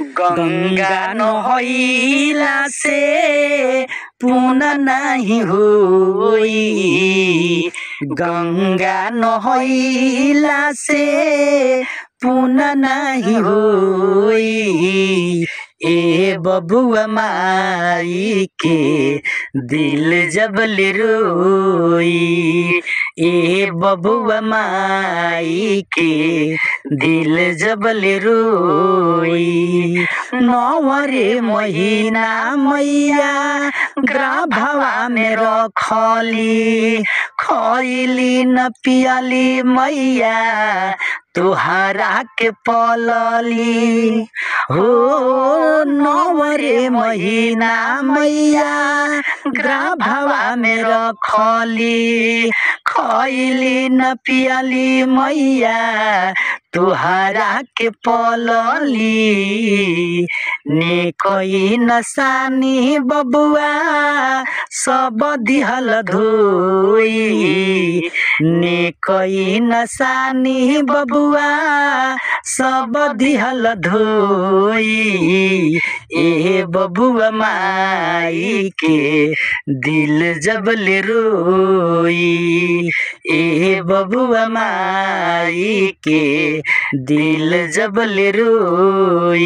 गंगा नहैला से पुण्य नहीं होई। गंगा नहैला से पुण्य नहीं होई। ए बबुआ माई के दिल जबल रोई। ए बबुआ माई के दिल जबल रोई। नवरे महीना मैया गर्भवा में रखली। खइली न पियली मैया तुहरा के पलली। हो नवरे महीना मैया गर्भवा में रखली। खइली न पियली मैया तुहरा के पलली। नेकई नसानी बबुआ सब दिहल धोई। नेकई नसानी बबुआ सब दिहल धोई। ए बबुआ माई के दिल जबल रोई। ए बबुआ माई के दिल जबल रोई।